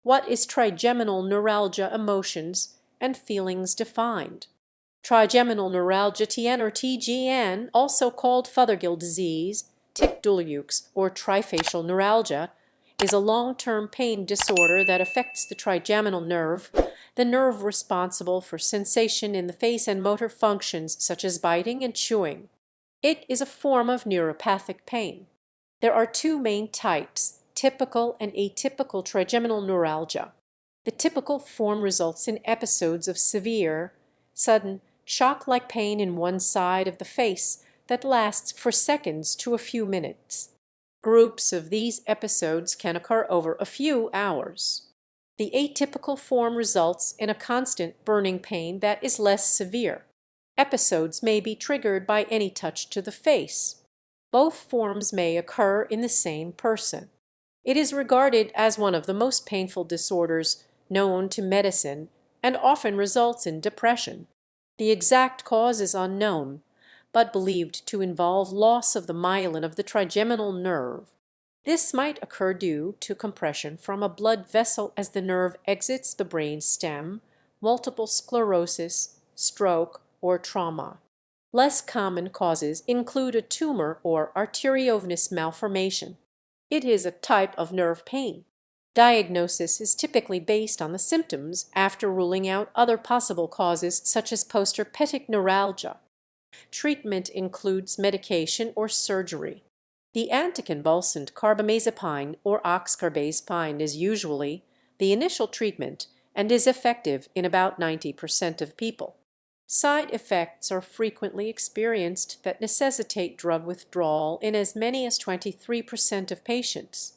What is trigeminal neuralgia emotions and feelings defined? Trigeminal neuralgia TN or TGN, also called Fothergill disease, tic-douloux, or trifacial neuralgia, is a long-term pain disorder that affects the trigeminal nerve, the nerve responsible for sensation in the face and motor functions such as biting and chewing. It is a form of neuropathic pain. There are two main types, typical and atypical trigeminal neuralgia. The typical form results in episodes of severe, sudden, shock-like pain in one side of the face that lasts for seconds to a few minutes. Groups of these episodes can occur over a few hours. The atypical form results in a constant burning pain that is less severe. Episodes may be triggered by any touch to the face. Both forms may occur in the same person. It is regarded as one of the most painful disorders known to medicine and often results in depression. The exact cause is unknown, but believed to involve loss of the myelin of the trigeminal nerve. This might occur due to compression from a blood vessel as the nerve exits the brain stem, multiple sclerosis, stroke, or trauma. Less common causes include a tumor or arteriovenous malformation. It is a type of nerve pain. Diagnosis is typically based on the symptoms after ruling out other possible causes such as postherpetic neuralgia. Treatment includes medication or surgery. The anticonvulsant carbamazepine or oxcarbazepine is usually the initial treatment and is effective in about 90% of people. Side effects are frequently experienced that necessitate drug withdrawal in as many as 23% of patients.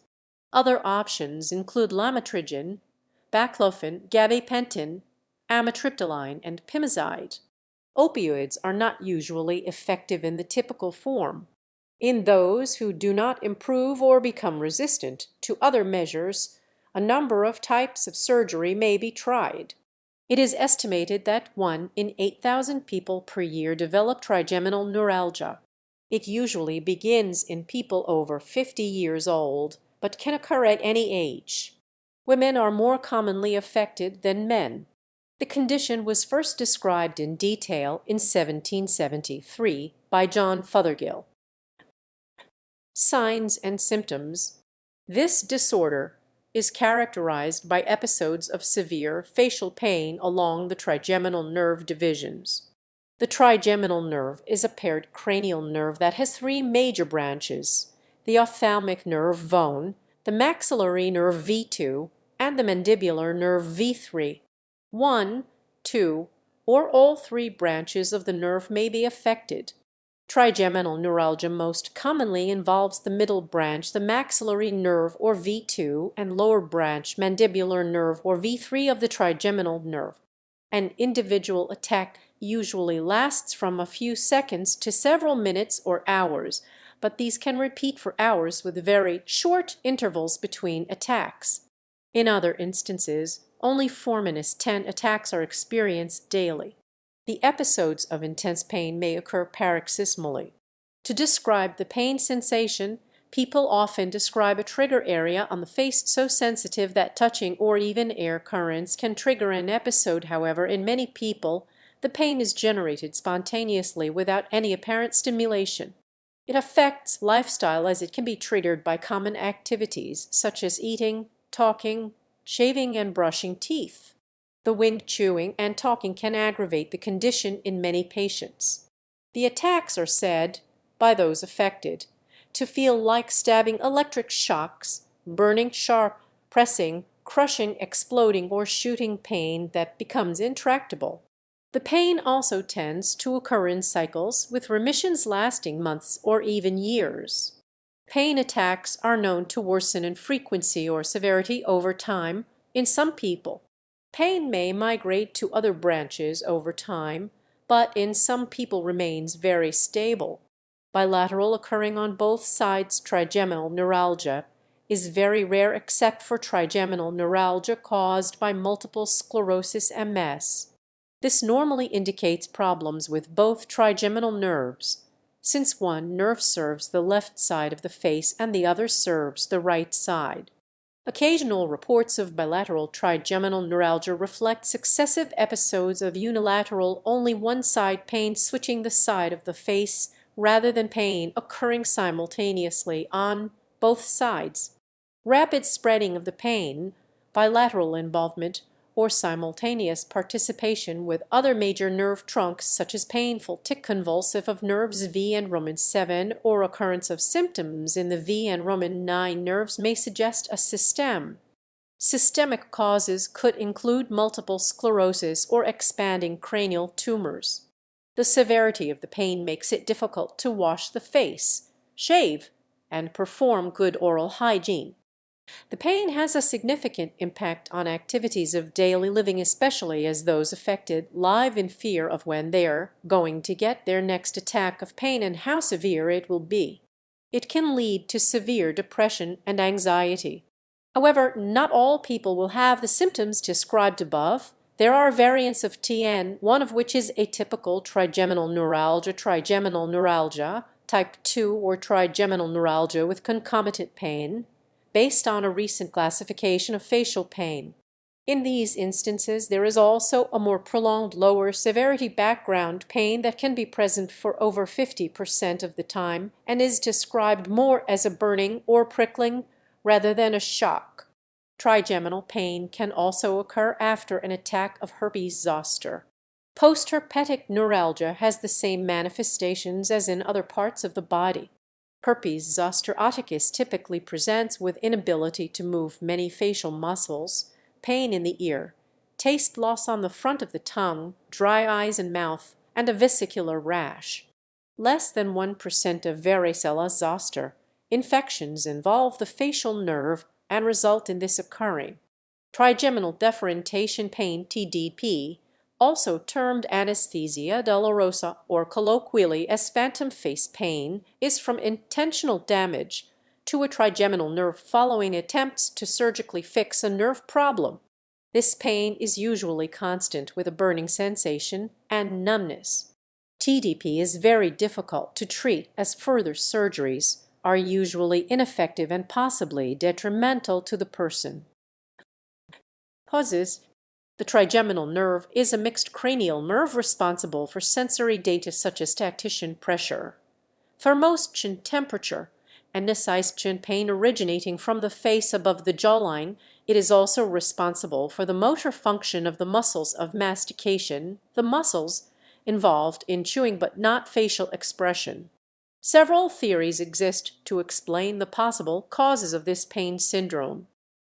Other options include lamotrigine, baclofen, gabapentin, amitriptyline, and pimozide. Opioids are not usually effective in the typical form. In those who do not improve or become resistant to other measures, a number of types of surgery may be tried. It is estimated that 1 in 8,000 people per year develop trigeminal neuralgia. It usually begins in people over 50 years old, but can occur at any age. Women are more commonly affected than men. The condition was first described in detail in 1773 by John Fothergill. Signs and symptoms. This disorder is characterized by episodes of severe facial pain along the trigeminal nerve divisions. The trigeminal nerve is a paired cranial nerve that has three major branches: the ophthalmic nerve VON, the maxillary nerve V2, and the mandibular nerve V3. 1, 2, or all three branches of the nerve may be affected. Trigeminal neuralgia most commonly involves the middle branch, the maxillary nerve or V2, and lower branch, mandibular nerve or V3 of the trigeminal nerve. An individual attack usually lasts from a few seconds to several minutes or hours, but these can repeat for hours with very short intervals between attacks. In other instances, only 4-10 attacks are experienced daily. The episodes of intense pain may occur paroxysmally. To describe the pain sensation, people often describe a trigger area on the face so sensitive that touching or even air currents can trigger an episode. However, in many people, the pain is generated spontaneously without any apparent stimulation. It affects lifestyle as it can be triggered by common activities such as eating, talking, shaving, and brushing teeth. The wind, chewing, and talking can aggravate the condition in many patients. The attacks are said, by those affected, to feel like stabbing electric shocks, burning, sharp, pressing, crushing, exploding, or shooting pain that becomes intractable. The pain also tends to occur in cycles, with remissions lasting months or even years. Pain attacks are known to worsen in frequency or severity over time in some people. Pain may migrate to other branches over time, but in some people remains very stable. Bilateral occurring on both sides trigeminal neuralgia is very rare except for trigeminal neuralgia caused by multiple sclerosis MS. This normally indicates problems with both trigeminal nerves, since one nerve serves the left side of the face and the other serves the right side. Occasional reports of bilateral trigeminal neuralgia reflect successive episodes of unilateral only one-side pain switching the side of the face rather than pain occurring simultaneously on both sides. Rapid spreading of the pain, bilateral involvement, or simultaneous participation with other major nerve trunks such as painful tic convulsive of nerves V and Roman 7 or occurrence of symptoms in the V and Roman 9 nerves may suggest a system. Systemic causes could include multiple sclerosis or expanding cranial tumors. The severity of the pain makes it difficult to wash the face, shave, and perform good oral hygiene. The pain has a significant impact on activities of daily living, especially as those affected live in fear of when they're going to get their next attack of pain and how severe it will be. It can lead to severe depression and anxiety. However, not all people will have the symptoms described above. There are variants of TN, one of which is atypical trigeminal neuralgia, type 2 or trigeminal neuralgia with concomitant pain, based on a recent classification of facial pain. In these instances, there is also a more prolonged lower severity background pain that can be present for over 50% of the time and is described more as a burning or prickling rather than a shock. Trigeminal pain can also occur after an attack of herpes zoster. Postherpetic neuralgia has the same manifestations as in other parts of the body. Herpes zoster oticus typically presents with inability to move many facial muscles, pain in the ear, taste loss on the front of the tongue, dry eyes and mouth, and a vesicular rash. Less than 1% of varicella zoster infections involve the facial nerve and result in this occurring. Trigeminal deferentation pain (TDP), also termed anesthesia dolorosa or colloquially as phantom face pain, is from intentional damage to a trigeminal nerve following attempts to surgically fix a nerve problem. This pain is usually constant with a burning sensation and numbness. TDP is very difficult to treat as further surgeries are usually ineffective and possibly detrimental to the person. Causes. The trigeminal nerve is a mixed cranial nerve responsible for sensory data such as tactician pressure, thermotion temperature, and nociception pain originating from the face above the jawline. It is also responsible for the motor function of the muscles of mastication, the muscles involved in chewing but not facial expression. Several theories exist to explain the possible causes of this pain syndrome.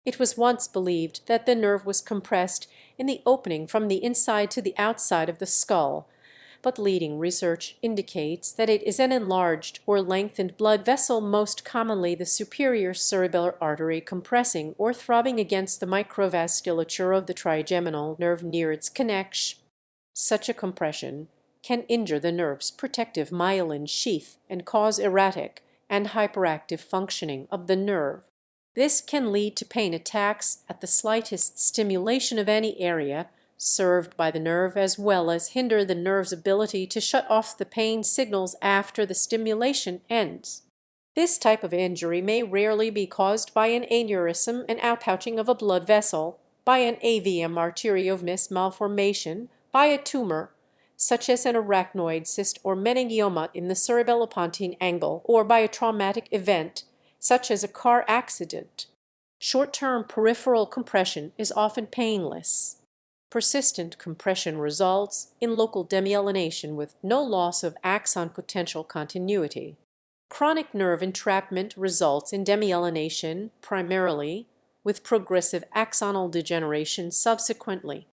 It was once believed that the nerve was compressed in the opening from the inside to the outside of the skull, but leading research indicates that it is an enlarged or lengthened blood vessel, most commonly the superior cerebellar artery compressing or throbbing against the microvasculature of the trigeminal nerve near its connection. Such a compression can injure the nerve's protective myelin sheath and cause erratic and hyperactive functioning of the nerve. This can lead to pain attacks at the slightest stimulation of any area served by the nerve, as well as hinder the nerve's ability to shut off the pain signals after the stimulation ends. This type of injury may rarely be caused by an aneurysm, an outpouching of a blood vessel, by an AVM arteriovenous malformation, by a tumor, such as an arachnoid cyst or meningioma in the cerebellopontine angle, or by a traumatic event, such as a car accident. Short-term peripheral compression is often painless. Persistent compression results in local demyelination with no loss of axon potential continuity. Chronic nerve entrapment results in demyelination primarily, with progressive axonal degeneration subsequently.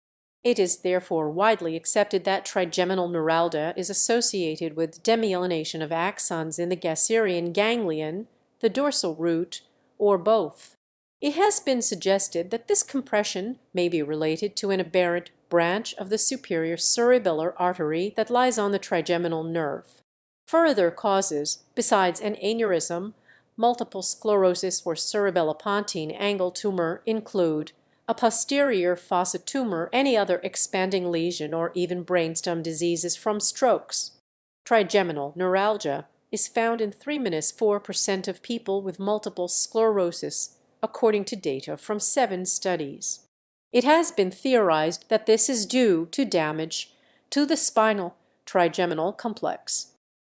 It is therefore widely accepted that trigeminal neuralgia is associated with demyelination of axons in the Gasserian ganglion, the dorsal root, or both. It has been suggested that this compression may be related to an aberrant branch of the superior cerebellar artery that lies on the trigeminal nerve. Further causes, besides an aneurysm, multiple sclerosis or cerebellopontine angle tumor include a posterior fossa tumor, any other expanding lesion, or even brainstem diseases from strokes. Trigeminal neuralgia is found in 3–4% of people with multiple sclerosis, according to data from 7 studies. It has been theorized that this is due to damage to the spinal trigeminal complex.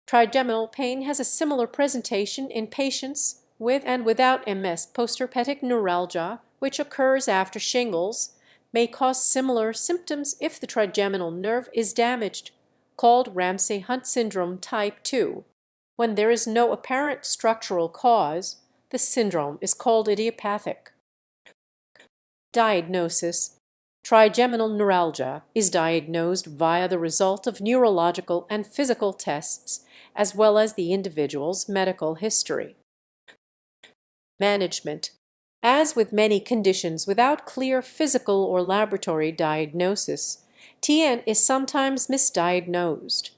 Trigeminal pain has a similar presentation in patients with and without MS. Postherpetic neuralgia, which occurs after shingles, may cause similar symptoms if the trigeminal nerve is damaged, called Ramsay-Hunt syndrome type 2. When there is no apparent structural cause, the syndrome is called idiopathic. Diagnosis: trigeminal neuralgia is diagnosed via the result of neurological and physical tests, as well as the individual's medical history. Management: as with many conditions without clear physical or laboratory diagnosis, TN is sometimes misdiagnosed.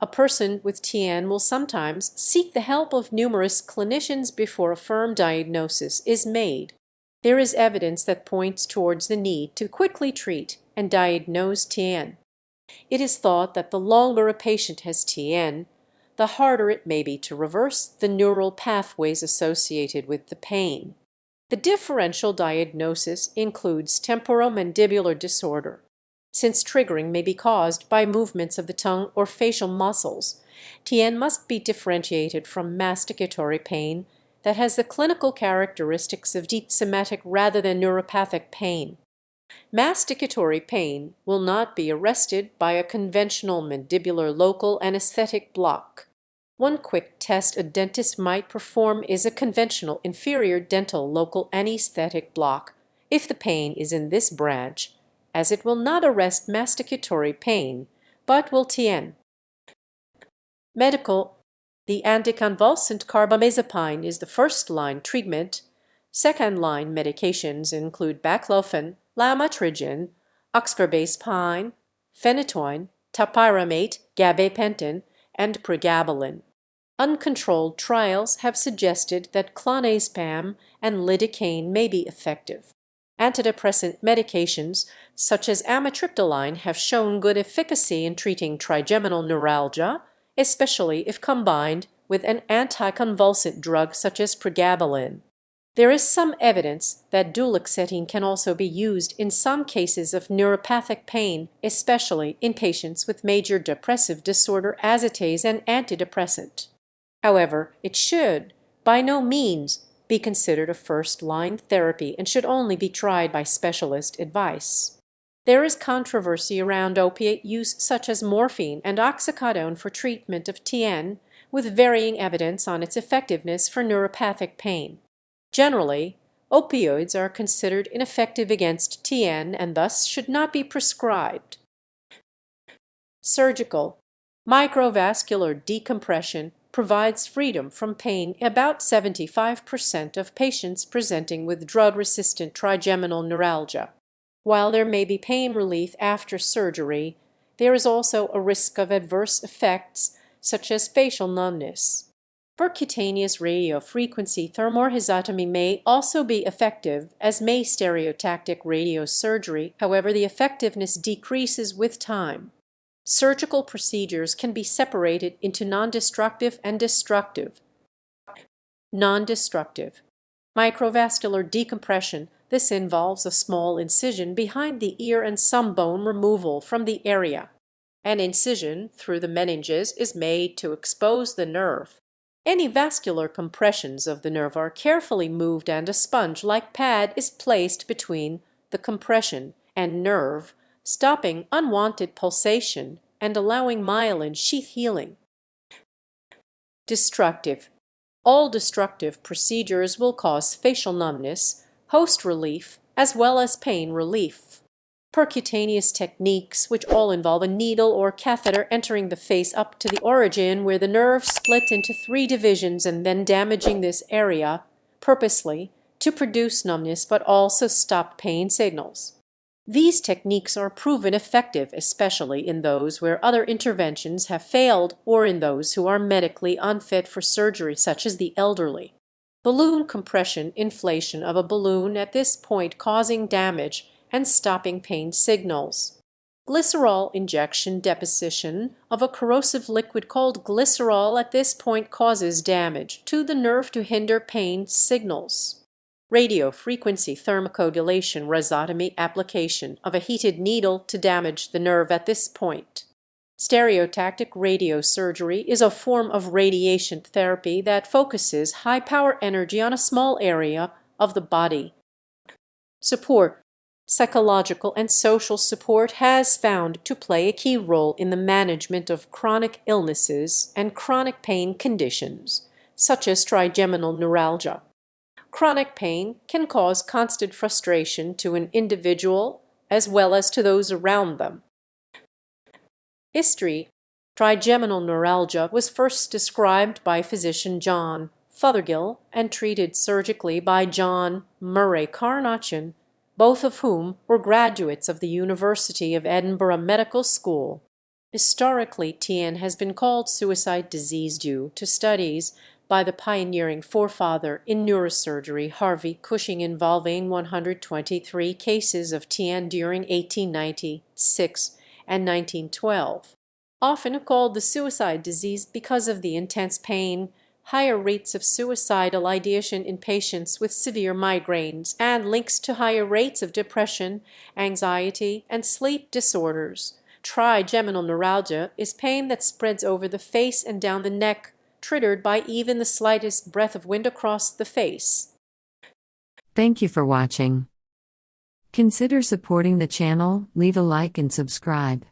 A person with TN will sometimes seek the help of numerous clinicians before a firm diagnosis is made. There is evidence that points towards the need to quickly treat and diagnose TN. It is thought that the longer a patient has TN, the harder it may be to reverse the neural pathways associated with the pain. The differential diagnosis includes temporomandibular disorder. Since triggering may be caused by movements of the tongue or facial muscles, TN must be differentiated from masticatory pain that has the clinical characteristics of deep somatic rather than neuropathic pain. Masticatory pain will not be arrested by a conventional mandibular local anesthetic block. One quick test a dentist might perform is a conventional inferior dental local anesthetic block if the pain is in this branch, as it will not arrest masticatory pain, but will TN. Medical: the anticonvulsant carbamazepine is the first-line treatment. Second-line medications include baclofen, lamotrigine, oxcarbazepine, phenytoin, topiramate, gabapentin, and pregabalin. Uncontrolled trials have suggested that clonazepam and lidocaine may be effective. Antidepressant medications such as amitriptyline have shown good efficacy in treating trigeminal neuralgia, especially if combined with an anticonvulsant drug such as pregabalin. There is some evidence that duloxetine can also be used in some cases of neuropathic pain, especially in patients with major depressive disorder as it is an antidepressant. However, it should by no means be considered a first-line therapy and should only be tried by specialist advice. There is controversy around opiate use such as morphine and oxycodone for treatment of TN, with varying evidence on its effectiveness for neuropathic pain. Generally, opioids are considered ineffective against TN and thus should not be prescribed. Surgical: microvascular decompression provides freedom from pain in about 75% of patients presenting with drug-resistant trigeminal neuralgia. While there may be pain relief after surgery, there is also a risk of adverse effects such as facial numbness. Percutaneous radiofrequency thermorhizotomy may also be effective, as may stereotactic radiosurgery. However, the effectiveness decreases with time. Surgical procedures can be separated into non-destructive and destructive. Non-destructive: microvascular decompression. This involves a small incision behind the ear and some bone removal from the area. An incision through the meninges is made to expose the nerve. Any vascular compressions of the nerve are carefully moved and a sponge-like pad is placed between the compression and nerve, stopping unwanted pulsation and allowing myelin sheath healing. Destructive: all destructive procedures will cause facial numbness, host relief, as well as pain relief. Percutaneous techniques, which all involve a needle or catheter entering the face up to the origin where the nerve split into 3 divisions and then damaging this area purposely to produce numbness but also stop pain signals. These techniques are proven effective, especially in those where other interventions have failed or in those who are medically unfit for surgery, such as the elderly. Balloon compression: inflation of a balloon at this point causing damage and stopping pain signals. Glycerol injection: deposition of a corrosive liquid called glycerol at this point causes damage to the nerve to hinder pain signals. radiofrequency thermocoagulation rhizotomy application of a heated needle to damage the nerve at this point. Stereotactic radiosurgery is a form of radiation therapy that focuses high-power energy on a small area of the body. Support. Psychological and social support has found to play a key role in the management of chronic illnesses and chronic pain conditions, such as trigeminal neuralgia. Chronic pain can cause constant frustration to an individual as well as to those around them. History. Trigeminal neuralgia was first described by physician John Fothergill and treated surgically by John Murray Carnochan, both of whom were graduates of the University of Edinburgh Medical School. Historically, TN has been called suicide disease due to studies by the pioneering forefather in neurosurgery Harvey Cushing involving 123 cases of TN during 1896 and 1912. Often called the suicide disease because of the intense pain, higher rates of suicidal ideation in patients with severe migraines, and links to higher rates of depression, anxiety, and sleep disorders. Trigeminal neuralgia is pain that spreads over the face and down the neck, triggered by even the slightest breath of wind across the face. Thank you for watching. Consider supporting the channel, leave a like and subscribe.